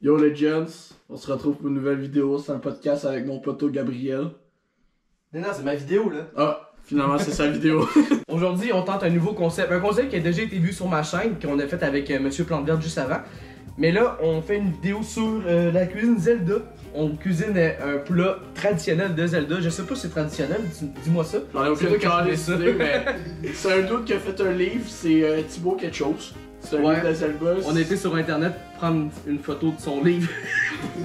Yo Legends, on se retrouve pour une nouvelle vidéo, c'est un podcast avec mon poteau Gabriel. Non, c'est ma vidéo là. Ah, finalement c'est sa vidéo. Aujourd'hui, on tente un nouveau concept. Un concept qui a déjà été vu sur ma chaîne, qu'on a fait avec Monsieur Plante Verte juste avant. Mais là, on fait une vidéo sur la cuisine Zelda. On cuisine un plat traditionnel de Zelda. Je sais pas si c'est traditionnel, dis-moi ça. J'en ai aucune idée, mais c'est un doute qui a fait un livre, c'est Thibaut quelque chose. C'est un livre de Zelda. On a été sur internet prendre une photo de son livre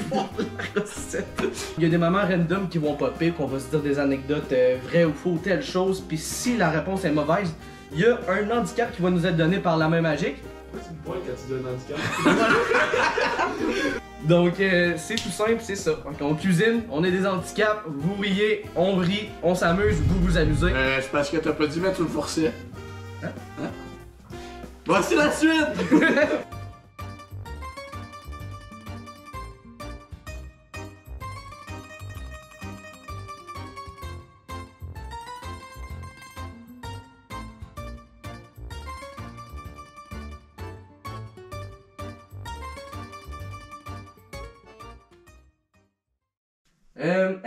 pour voir la recette. Il y a des moments random qui vont popper, qu'on va se dire des anecdotes vraies ou faux, telle chose. Puis si la réponse est mauvaise, il y a un handicap qui va nous être donné par la main magique. C'est une pointe quand tu dis un handicap. Donc c'est tout simple, c'est ça. Donc, on cuisine, on est des handicaps, vous riez, on rit, on s'amuse, vous vous amusez. C'est parce que t'as pas dit mettre tu le forçais. Hein? Voici la suite!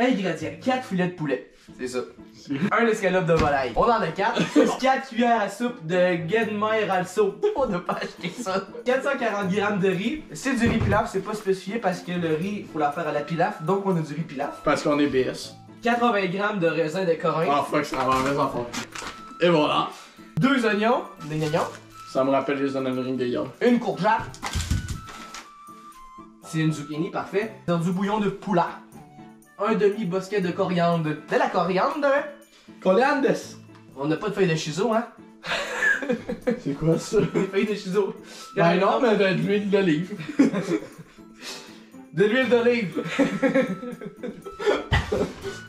Ingrédients, 4 filets de poulet. C'est ça. Un escalope de volaille. On en a 4. 4 cuillères à soupe de Genmeier also. On n'a pas acheté ça. 440 g de riz. C'est du riz pilaf, c'est pas spécifié parce que le riz, faut la faire à la pilaf. Donc on a du riz pilaf. Parce qu'on est BS. 80 g de raisin de Corinthe. Ah fuck, c'est la mauvaise enfant. Et voilà. 2 oignons. Des oignons. Ça me rappelle les Onion Rings des gars. Une courgette. C'est une zucchini, parfait. Dans du bouillon de poulet. Un demi-bosquet de coriandre. De la coriandre, hein? Coriandre! On n'a pas de feuilles de shiso, hein? C'est quoi ça? Des feuilles de shiso. Ben non, mais de l'huile d'olive. De l'huile d'olive.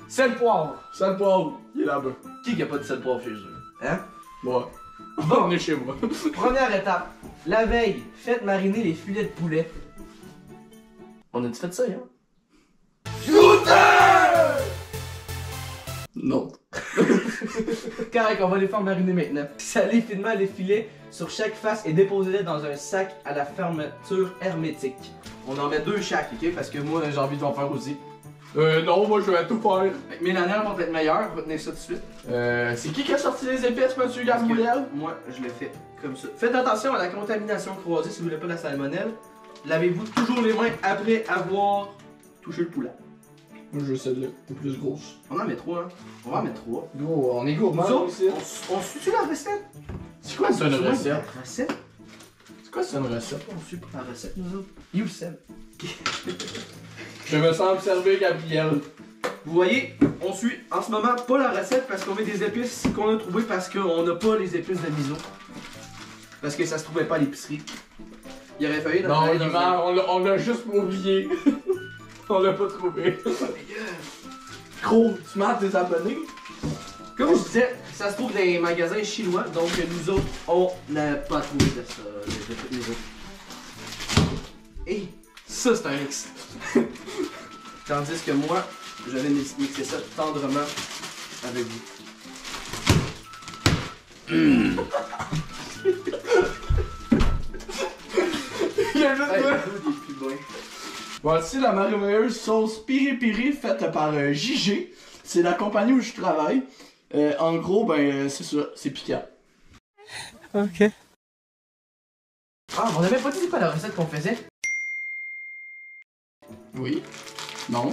Sel poivre. Sel poivre, il est là-bas. Qui a pas de sel poivre chez eux? Hein? Moi. Bon. On est chez moi. Première étape. La veille, faites mariner les filets de poulet. On a-tu fait ça, hein? Non. Correct, on va les faire mariner maintenant. Salez finement les filets sur chaque face et déposez-les dans un sac à la fermeture hermétique. On en met 2 chaque, ok? Parce que moi, j'ai envie d'en faire aussi. Non, moi je vais tout faire. Mais la dernière va être meilleure, retenez ça tout de suite. C'est qui a sorti les épices, monsieur Gabriel? Moi, je le fais comme ça. Faites attention à la contamination croisée si vous voulez pas la salmonelle. Lavez-vous toujours les mains après avoir touché le poulet. Moi je veux celle-là, c'est plus grosse. On en met 3, hein? On va en mettre 3. Gros, on est gourmand Nous autres, aussi. on suit la recette? C'est quoi ça une recette? Recette? C'est quoi ça une recette? On suit pas la recette, nous autres. You said. Je me sens observé, Gabriel. Vous voyez, on suit en ce moment pas la recette parce qu'on met des épices qu'on a trouvées parce qu'on n'a pas les épices de miso. Parce que ça se trouvait pas à l'épicerie. Il aurait fallu Non, on l'a juste oublié. On l'a pas trouvé. Gros, tu m'as tes abonnés? Comme je disais, ça se trouve dans les magasins chinois, donc nous autres, on n'a pas trouvé de ça, les autres. Et ça, c'est un mix. Tandis que moi, je vais mixer ça tendrement avec vous. Il y a juste moi. Voici la merveilleuse sauce piri-piri faite par JG. C'est la compagnie où je travaille. En gros, ben, c'est ça, c'est piquant. Ok. Ah, on avait pas dit c'est quoi la recette qu'on faisait? Oui. Non.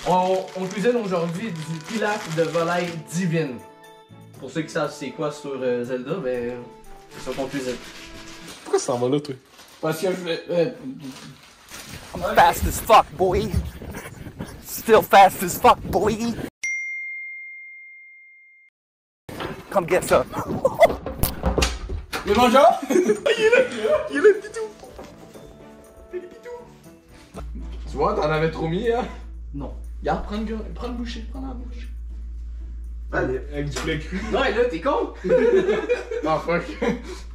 On cuisine aujourd'hui du pilaf de volaille divine. Pour ceux qui savent c'est quoi sur Zelda, ben, c'est ça qu'on cuisine. Pourquoi ça en va là, toi? Parce que je vais... I'm fast as fuck, boy. Still fast as fuck, boy. Come get some. Il est mangé? Il est là! Il est là, le pitou! Il est pitou! Tu vois, t'en avais trop mis, hein? Non. Regarde, prends le boucher, prends la bouche. Allez. Avec du poulet cru. Non, et là, t'es con? Ah, fuck.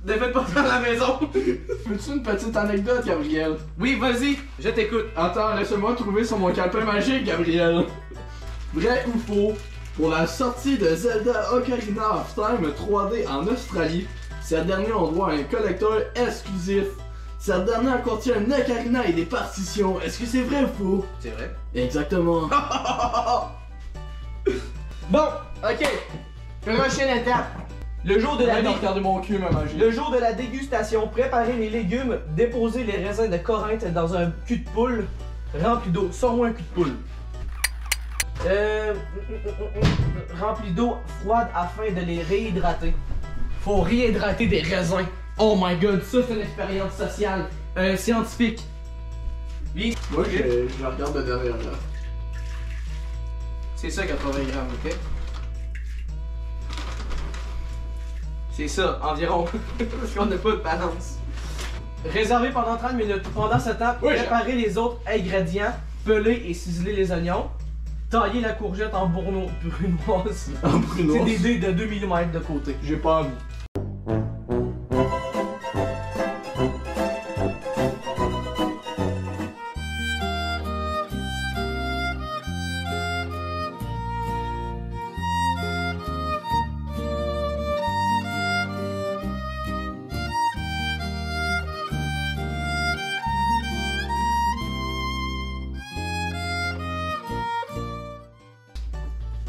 Ne faites pas ça à la maison. Veux-tu une petite anecdote, Gabriel? Oui, vas-y, je t'écoute. Attends, laisse-moi trouver sur mon calepin magique, Gabriel. Vrai ou faux? Pour la sortie de Zelda Ocarina of Time 3D en Australie, cette dernière a droit à un collecteur exclusif Cette dernière contient un ocarina et des partitions. Est-ce que c'est vrai ou faux? C'est vrai. Exactement. Bon, ok. Prochaine étape. Le jour de la Regardez mon cul, ma magie. Le jour de la dégustation, préparez les légumes, déposez les raisins de Corinthe dans un cul de poule rempli d'eau. Sors-moi un cul de poule. Rempli d'eau froide afin de les réhydrater. Faut réhydrater des raisins. Oh my god, ça c'est une expérience sociale, scientifique. Oui. Moi, je regarde de derrière là. C'est ça 80 grammes, ok? C'est ça, environ. Parce qu'on n'a pas de balance. Réservez pendant 30 minutes. Pendant ce temps, préparez les autres ingrédients. Pelez et ciselez les oignons. Taillez la courgette en brunoise. En brunoise. C'est des dés de 2 mm de côté. J'ai pas envie.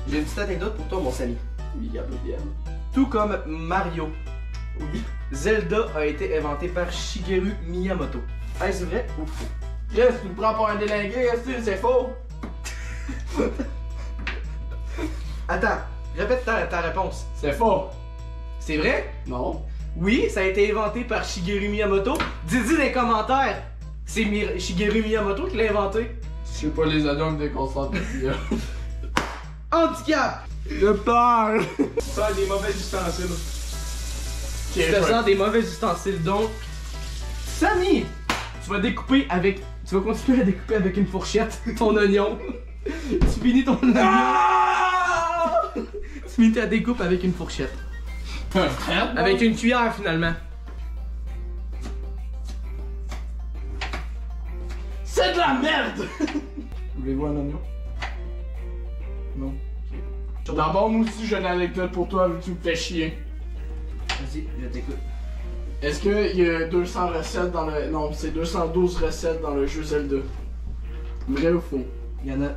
J'ai une petite anecdote pour toi, mon Samy. Oui, Gabriel. Tout comme Mario, Oui. Zelda a été inventé par Shigeru Miyamoto. Est-ce vrai ou faux? Chris, tu me prends pour un délingué, c'est faux. Attends, répète ta réponse. C'est faux. C'est vrai? Non. Oui, ça a été inventé par Shigeru Miyamoto. Dis-y dans les commentaires. C'est Shigeru Miyamoto qui l'a inventé. Je sais pas les oignons que déconcentrent ici. Handicap! Je parle. Ça a des mauvais ustensiles. Faisant des mauvais ustensiles, donc. Samy! Tu vas découper avec. Tu vas continuer à découper avec une fourchette ton oignon. Tu finis ton oignon. Tu finis ta découpe avec une fourchette. Avec une cuillère finalement. C'est de la merde. Voulez-vous un oignon? Non. D'abord, moi aussi, j'ai une anecdote pour toi, vu que tu me fais chier. Vas-y, je t'écoute. Est-ce qu'il y a 200 recettes dans le... Non, c'est 212 recettes dans le jeu Zelda. Vrai ou faux? Il y en a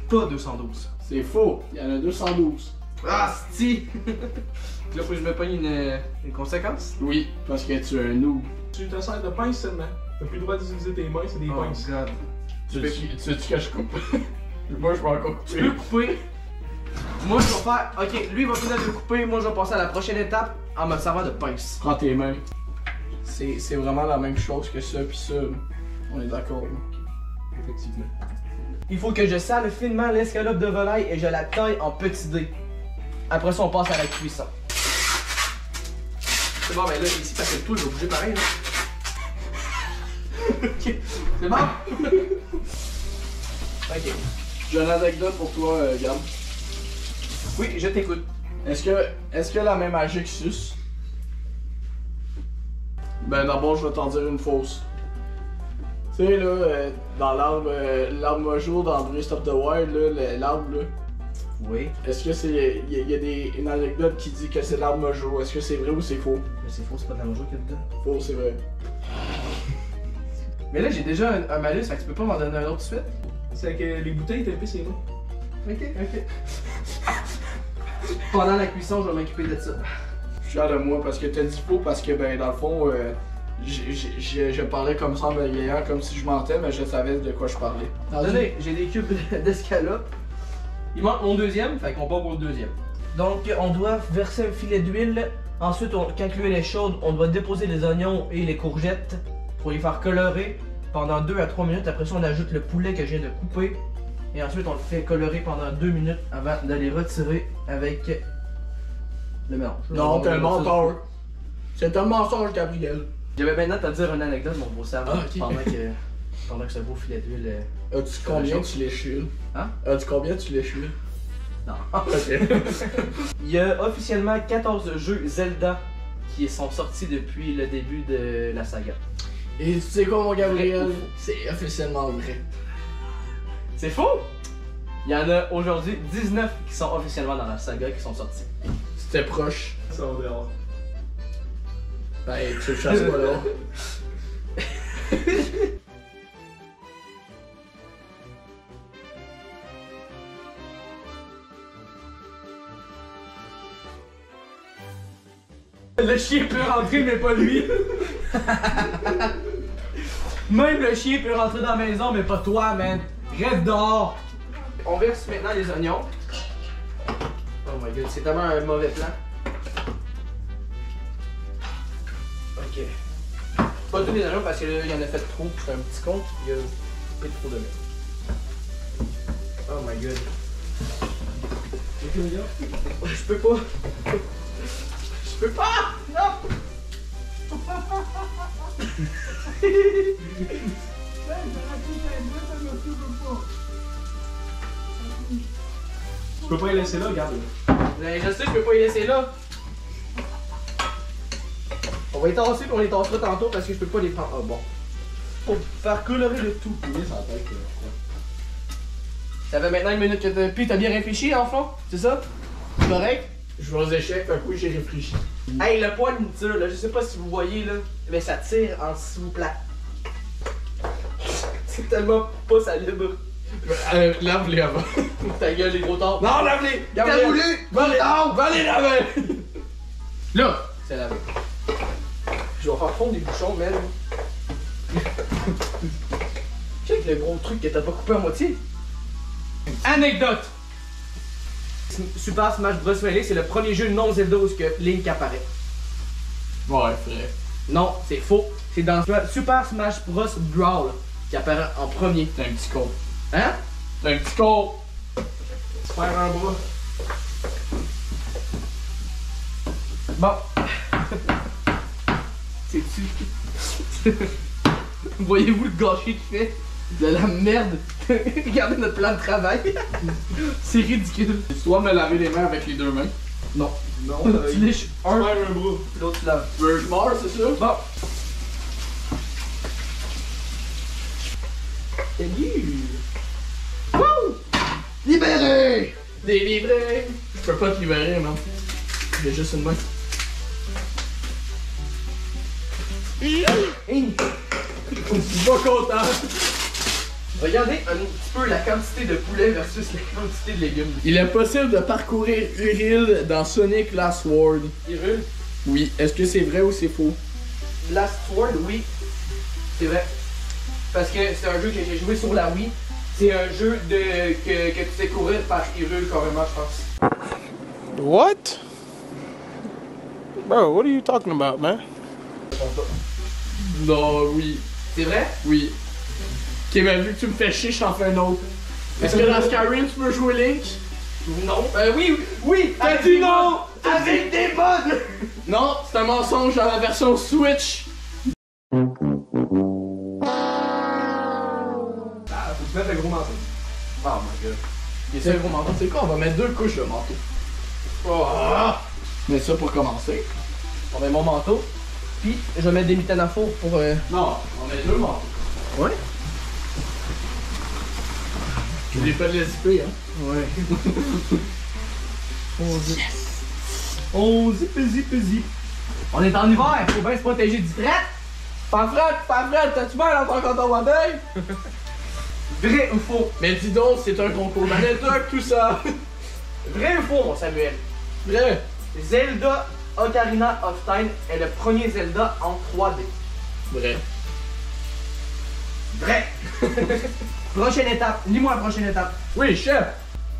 pas 212. C'est faux, il y en a 212. Ah, si! Là, faut que je me pogne une conséquence. Oui, parce que tu es un noob. Tu te sers de pince seulement. T'as plus le droit d'utiliser tes mains, c'est des Oh pinces. god. Tu sais-tu que je coupe? Moi, je vais encore Tu peux couper. couper. Moi, je vais faire. Ok, lui, il va finir de couper. Moi, je vais passer à la prochaine étape en me servant de pince. Prends tes mains. C'est vraiment la même chose que ça, pis ça. On est d'accord, là. Effectivement. Il faut que je sale finement l'escalope de volaille et je la taille en petits dés. Après ça, on passe à la cuisson. C'est bon, ben là, ici, parce que le tout, il va bouger pareil, là. Ok, c'est bon? Ok. J'ai une anecdote pour toi, Gab. Oui, je t'écoute. Est-ce que la même magie que suce? Ben d'abord, je vais t'en dire une fausse. Tu sais, là, dans l'arbre Mojo, dans Breath of the Wild, là, l'arbre, là. Oui. Est-ce que c'est. Il y a une anecdote qui dit que c'est l'arbre Mojo. Est-ce que c'est vrai ou c'est faux? Mais c'est faux, c'est pas de la mojo qu'il y a dedans. Faux, c'est vrai. Mais là, j'ai déjà un malus, fait que tu peux pas m'en donner un autre tout de suite. C'est que les bouteilles tapent ses mains. Ok, ok. Pendant la cuisson, je vais m'occuper de ça. Je suis fier de moi parce que t'as dit faux parce que, ben, dans le fond, je parlais comme ça en bégayant, comme si je mentais, mais je savais de quoi je parlais. Attendez, j'ai des cubes d'escalope. Il manque mon deuxième, fait qu'on part pour le deuxième. Donc, on doit verser un filet d'huile. Ensuite, quand l'huile est chaude, on doit déposer les oignons et les courgettes pour les faire colorer pendant 2 à 3 minutes. Après ça, on ajoute le poulet que je viens de couper. Et ensuite, on le fait colorer pendant 2 minutes avant de les retirer avec le mélange. Non, t'es un menteur. C'est un mensonge, Gabriel. J'avais maintenant à te dire une anecdote, mon beau Sam, Ah, ok. pendant que ce beau filet d'huile. As-tu combien tu les chules? Hein? As-tu combien tu les chules? Non. Ok. Il y a officiellement 14 jeux Zelda qui sont sortis depuis le début de la saga. Et tu sais quoi, mon Gabriel? C'est officiellement vrai. C'est faux! Il y en a aujourd'hui 19 qui sont officiellement dans la saga qui sont sortis. C'était proche. Ça va dehors. Ben, tu le chasses pas là. Le chien peut rentrer, mais pas lui. Même le chien peut rentrer dans la maison, mais pas toi, man. Reste dehors. On verse maintenant les oignons. Oh my god, c'est tellement un mauvais plan. Ok. Pas tous les oignons parce que là, il y en a fait trop. Je suis un petit con. Il y a coupé trop de lait. Oh my god. Je peux pas. Je peux pas! Non! Tu peux pas les laisser là, regarde. Ben, je sais, je peux pas y laisser là. On va les tasser puis on les tassera tantôt parce que je peux pas les prendre. Ah bon. Pour faire colorer le tout. Ça fait maintenant une minute que t'as. Puis t'as bien réfléchi, enfant? C'est ça? C'est correct? Je joue aux échecs, fait que oui, j'ai réfléchi. Hey, le poids il tire là, je sais pas si vous voyez là, mais ça tire en dessous plat. C'est tellement pas salubre. Lave-les avant. Ta gueule, les gros torts. Non, lave-les! T'as voulu? Va les laver! Là! C'est lavé. Je vais faire fondre des bouchons, man. Check le gros truc que t'as pas coupé à moitié. Anecdote! Super Smash Bros. Melee, c'est le premier jeu non Zelda où que Link apparaît. Ouais, frère. Non, c'est faux. C'est dans Super Smash Bros. Brawl qui apparaît en premier. T'es un petit con. Hein? T'es un petit con. Faire un bras. Bon. C'est-tu? Voyez-vous le gâchis qu'il fait? De la merde. Regardez notre plan de travail. C'est ridicule. Tu dois me laver les mains avec les deux mains. Non. Non, Tu lèches un, faire un bras. l'autre tu laves. Je meurs, c'est ça? Bon. Salut! Wouh! Libéré! Délivré! Je peux pas te libérer, man. J'ai juste une main. Hey! Je suis pas content. Regardez un petit peu la quantité de poulet versus la quantité de légumes. Il est possible de parcourir Hyrule dans Sonic Last World. Hyrule? Oui. Est-ce que c'est vrai ou c'est faux? Last Sword, oui. C'est vrai. Parce que c'est un jeu que j'ai joué sur la Wii. C'est un jeu que tu sais courir par Hyrule carrément, je pense. What? Bro, what are you talking about, man? Non, oui. C'est vrai? Oui. Ok, mais vu que tu me fais chier, je t'en fais un autre. Est-ce que dans Skyrim, tu peux jouer Link? Non. Oui, oui! T'as dit non! Avec des mods! Non, c'est un mensonge dans la version Switch. Ah, faut te mettre un gros manteau. Oh my god. C'est un gros manteau, c'est quoi? On va mettre 2 couches de manteau. Oh. Mais ça pour commencer. On met mon manteau. Puis je vais mettre des mitaines à four pour. Non, on met 2 manteaux. Ouais? Je l'ai fait de les zipper, hein. Ouais. On zip. On est en hiver, faut bien se protéger du fret. Pas frette, t'as-tu mal en tant qu'on d'œil? Vrai ou faux? Mais dis donc, c'est un concours d'anecdotes, tout ça. Vrai ou faux, mon Samuel? Vrai. Zelda Ocarina of Time est le premier Zelda en 3D. Vrai. Vrai! Prochaine étape, lis-moi la prochaine étape. Oui, chef.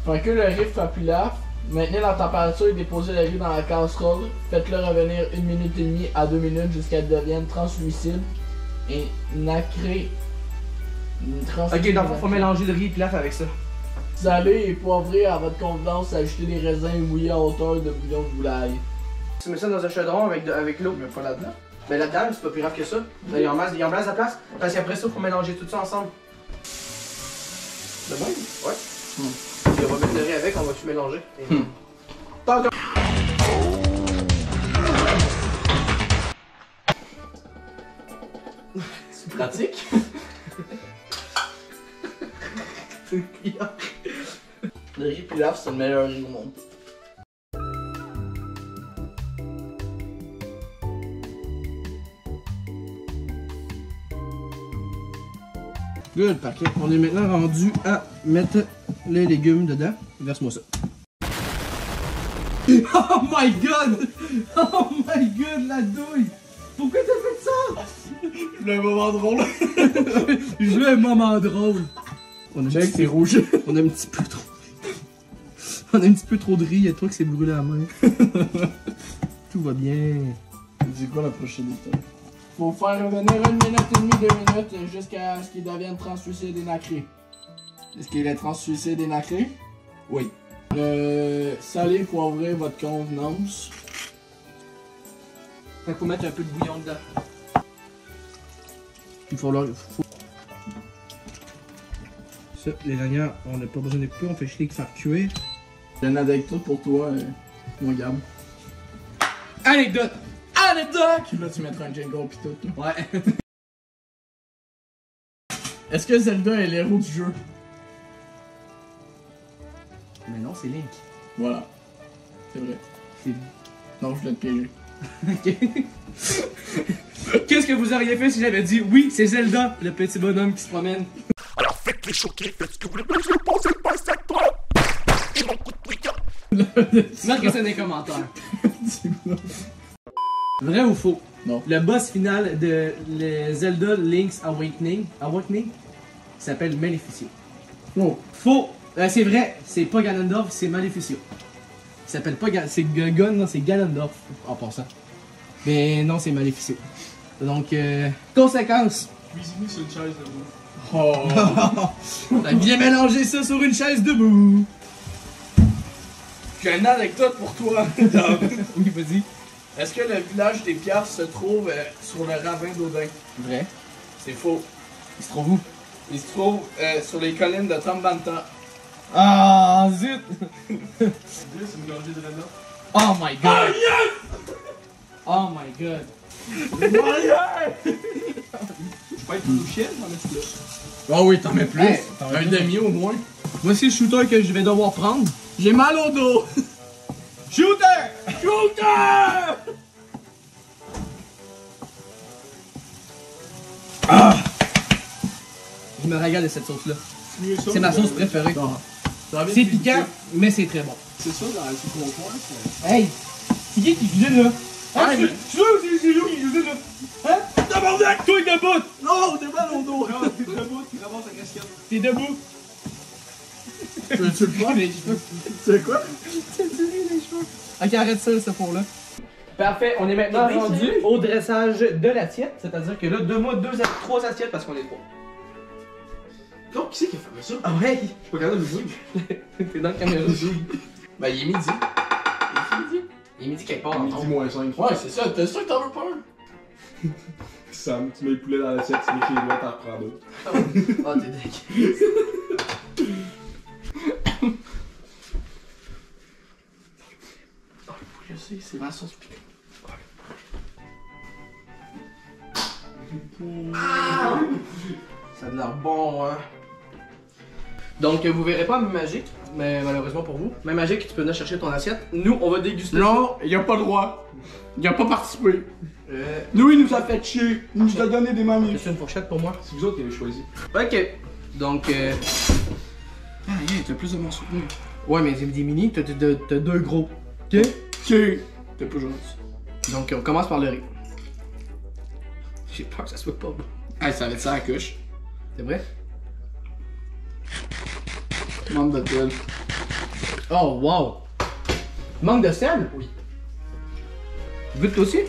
Pour que le riz soit plus lave, maintenez la température et déposez le riz dans la casserole. Faites-le revenir 1 minute et demie à 2 minutes jusqu'à ce qu'elle devienne translucide et nacré. Ok, donc faut mélanger le riz et plaf avec ça. Salé et poivré à votre convenance, ajoutez des raisins mouillés à hauteur de bouillon de volaille. Tu mets ça dans un chaudron avec l'eau. Mais pas là-dedans. Mais là-dedans, c'est pas plus grave que ça. Il y en place à place. Parce qu'après ça, faut mélanger tout ça ensemble. De même? Ouais. Puis on va mettre le riz avec, on va tout mélanger. C'est pratique. C'est client. Le riz pilaf, c'est le meilleur riz au monde. Good, parfait. On est maintenant rendu à mettre les légumes dedans. Verse-moi ça. Oh my god! Oh my god, la douille! Pourquoi t'as fait ça? Le moment drôle. Je veux un moment drôle. On a Check, c'est rouge. On a un petit peu trop. On a un petit peu trop de riz, il y a toi qui s'est brûlé la main. Tout va bien. C'est quoi la prochaine étape? Faut faire revenir 1 minute et demie, 2 minutes jusqu'à ce qu'il devienne translucide et nacré. Est-ce qu'il est translucide et nacré? Oui. Salé, poivré, votre convenance. Fait qu'il faut mettre un peu de bouillon dedans. Il faut leur... Ça, les lanières, on n'a pas besoin de couper, on fait chier faire cuire. J'ai une anecdote pour toi, mon Gab. Anecdote! Anecdote! Là, tu mettras un jingle pis tout. Là. Ouais. Est-ce que Zelda est l'héros du jeu? Mais non, c'est Link. Voilà. C'est vrai. C'est... Non, je voulais te piéger. Qu'est-ce que vous auriez fait si j'avais dit oui, c'est Zelda, le petit bonhomme qui se promène? Alors faites les choquer, faites ce que vous voulez, mais je ne pensais pas à toi. Et mon coup de bouillon. Marquez ça dans les commentaires. Vrai ou faux? Non. Le boss final de le Zelda Link's Awakening s'appelle Maleficio. Oh. Faux! C'est vrai, c'est pas Ganondorf, c'est Maleficio. Il s'appelle pas c'est Gun, non, c'est Ganondorf en passant. Mais non, c'est Maleficio. Donc, conséquence. Cuisiner sur une chaise de bouffe. Oh. T'as bien mélangé ça sur une chaise debout. J'ai une anecdote pour toi. Oui, vas-y. Est-ce que le village des pierres se trouve sur le ravin d'Odin? Vrai. C'est faux. Il se trouve où? Il se trouve sur les collines de Tambanta. Ah, zut! C'est une gorgée de Rena. Oh my god! Oh my god! Je peux être tout chien, j'en ai plus. Ah oui, t'en mets plus. Hey, un demi au moins. Voici le shooter que je vais devoir prendre. J'ai mal au dos. Shooter! Shooter! Ah! Je me régale de cette sauce-là. C'est ma sauce préférée. C'est piquant, mais c'est très bon. C'est ça, dans le comptoir, c'est... Hey! C'est qui cuisine là? Hein? Hey, mais- C'est lui qui cuisine là! Hein? Tabarnak! Toi debout! Non, t'es mal au dos. Non, t'es debout, tu ramasses la casquette. T'es debout! Tu le vois, les cheveux. C'est quoi? Ok, arrête ça, ce fond-là. Parfait, on est maintenant rendu au dressage de l'assiette. C'est-à-dire que là, donne-moi 3 assiettes parce qu'on est 3. Donc, qui c'est qui a fait ça? Ah ouais! Je suis pas capable de le dire. T'es dans la caméra. Ben, il est midi. Il est midi quelque part. Midi moins 5. Ouais, c'est ça. T'es sûr que t'en veux pas un? Sam, tu mets le poulet dans l'assiette, tu mets les doigts, t'en reprends d'autres. Ah, t'es deck. Je sais, c'est ma sauce piquante. Ça a de l'air bon, hein. Donc, vous verrez pas ma magique, mais malheureusement pour vous. Ma magique, tu peux venir chercher ton assiette. Nous, on va déguster. Non, il a pas le droit. Il a pas participé. Nous, il nous a fait chier. Il nous a donné des mamies. C'est une fourchette pour moi. C'est vous autres qui avez choisi. Ok. Donc, Ah, yeah, t'as plus de morceaux que moi. ouais, mais c'est des mini, t'as 2 gros. Ok? Ok. T'es pas gentil. Donc, on commence par le riz. J'ai peur que ça soit pas bon. Hey, ça va être ça à la couche. C'est vrai? Manque de tel. Oh, wow! Manque de sel? Oui. Goûte aussi?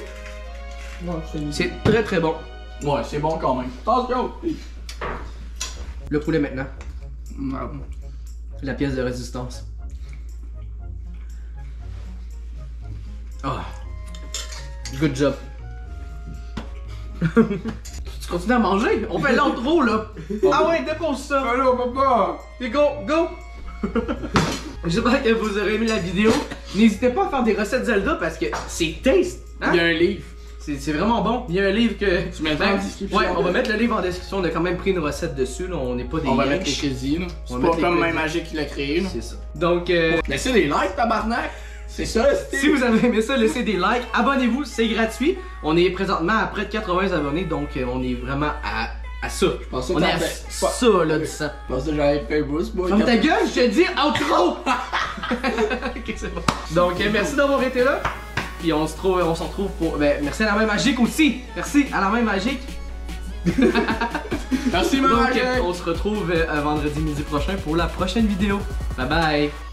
Ouais, C'est très très bon. Ouais, c'est bon quand même. Attention! Le poulet maintenant. Ah, La pièce de résistance. Ah. Good job. Tu continues à manger? On fait l'intro là! Ah ouais, dépose ça! Allô, papa! Et go, go! J'espère que vous aurez aimé la vidéo. N'hésitez pas à faire des recettes Zelda parce que c'est taste! Hein? Il y a un livre. C'est vraiment bon. Il y a un livre que. Tu mettras en description. Ouais, on va mettre le livre en description. On a quand même pris une recette dessus. Là. On n'est pas des. On va mettre les riches. crédits, là. On C'est va pas mettre comme les Main crédits. Magique qui l'a créé, là. C'est ça. Donc, Laissez des likes, tabarnak! C'est ça, c'était. si vous avez aimé ça, laissez des likes. Abonnez-vous, c'est gratuit. On est présentement à près de 80 abonnés. Donc, on est vraiment à À ça. Je pensais que On est à t'avais- ça, là, du sang. Je pensais que j'avais fait boost, moi. Ferme ta gueule, je te dis outro! Ok, c'est bon. Donc, merci d'avoir été là. Puis on se retrouve pour. Ben, merci à la main magique aussi. Merci à la main magique. Merci, Donc, maman. on se retrouve vendredi midi prochain pour la prochaine vidéo. Bye bye.